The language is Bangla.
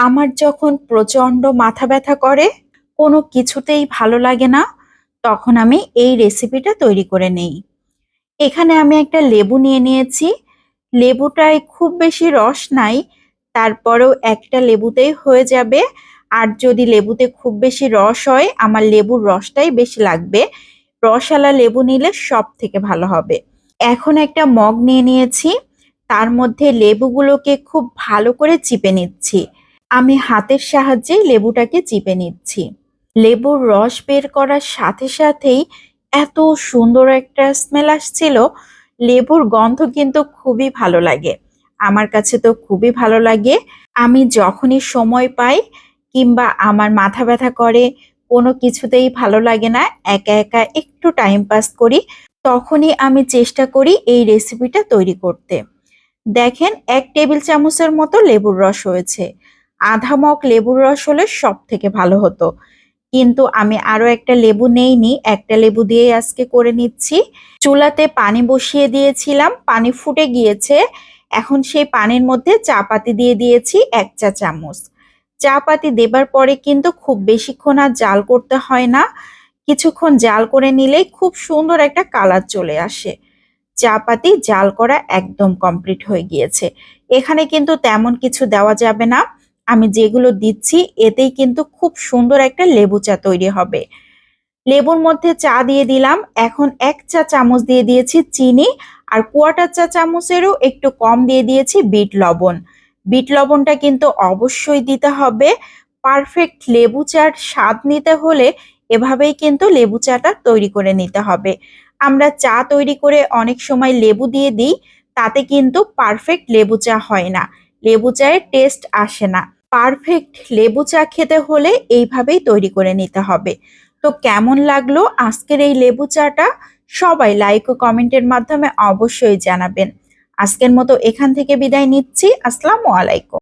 আমার যখন প্রচন্ড মাথা ব্যথা করে, কোনো কিছুতেই ভালো লাগে না, তখন আমি এই রেসিপিটা তৈরি করে নেই। এখানে আমি একটা লেবু নিয়ে নিয়েছি। লেবুটায় খুব বেশি রস নাই, তারপরেও একটা লেবুতেই হয়ে যাবে। আর যদি লেবুতে খুব বেশি রস হয়, আমার লেবুর রসটাই বেশি লাগবে। রসওয়ালা লেবু নিলে সব থেকে ভালো হবে। এখন একটা মগ নিয়ে নিয়েছি, তার মধ্যে লেবুগুলোকে খুব ভালো করে চিপে নিচ্ছি। আমি হাতের সাহায্যে লেবুটাকে চিপে নিচ্ছি। লেবুর রস বের করার সাথে সাথেই এত সুন্দর একটা স্মেল আসছিল। লেবুর গন্ধ কিন্তু খুবই ভালো লাগে, আমার কাছে তো খুবই ভালো লাগে। আমি যখনই সময় পাই কিংবা আমার মাথা ব্যথা করে, কোনো কিছুতেই ভালো লাগে না, একা একা একটু টাইম পাস করি, তখনই আমি চেষ্টা করি এই রেসিপিটা তৈরি করতে। দেখেন, 1 টেবিল চামচের মতো লেবুর রস হয়েছে। আধা মগ লেবুর রস হলে সব থেকে ভালো হতো, কিন্তু আমি আরো একটা লেবু নেইনি, একটা লেবু দিয়ে আজকে করে নিচ্ছি। চুলাতে পানি বসিয়ে দিয়েছিলাম, পানি ফুটে গিয়েছে। এখন সেই পানির মধ্যে চা পাতি দিয়ে দিয়েছি 1 চা চামচ। চা পাতি দেবার পরে কিন্তু খুব বেশিক্ষণ আর জাল করতে হয় না, কিছুক্ষণ জাল করে নিলেই খুব সুন্দর একটা কালার চলে আসে। চা পাতি জাল করা একদম কমপ্লিট হয়ে গিয়েছে। এখানে কিন্তু তেমন কিছু দেওয়া যাবে না, আমি যেগুলো দিচ্ছি এতেই কিন্তু খুব সুন্দর একটা লেবু চা তৈরি হবে। লেবুর মধ্যে চা দিয়ে দিলাম। এখন 1 চা চামচ দিয়ে দিয়েছি চিনি, আর 1/4 চা চামচেরও একটু কম দিয়ে দিয়েছি বিট লবণ। বিট লবণটা কিন্তু অবশ্যই দিতে হবে। পারফেক্ট লেবু চার স্বাদ নিতে হলে এভাবেই কিন্তু লেবু চাটা তৈরি করে নিতে হবে। আমরা চা তৈরি করে অনেক সময় লেবু দিয়ে দিই, তাতে কিন্তু পারফেক্ট লেবু চা হয় না, লেবু চায়ের টেস্ট আসে না। পারফেক্ট লেবু চা খেতে হলে এইভাবেই তৈরি করে নিতে হবে। তো কেমন লাগলো আজকের এই লেবু চাটা? সবাই লাইক ও কমেন্টের মাধ্যমে অবশ্যই জানাবেন। আজকের মতো এখান থেকে বিদায় নিচ্ছি। আসসালামু আলাইকুম।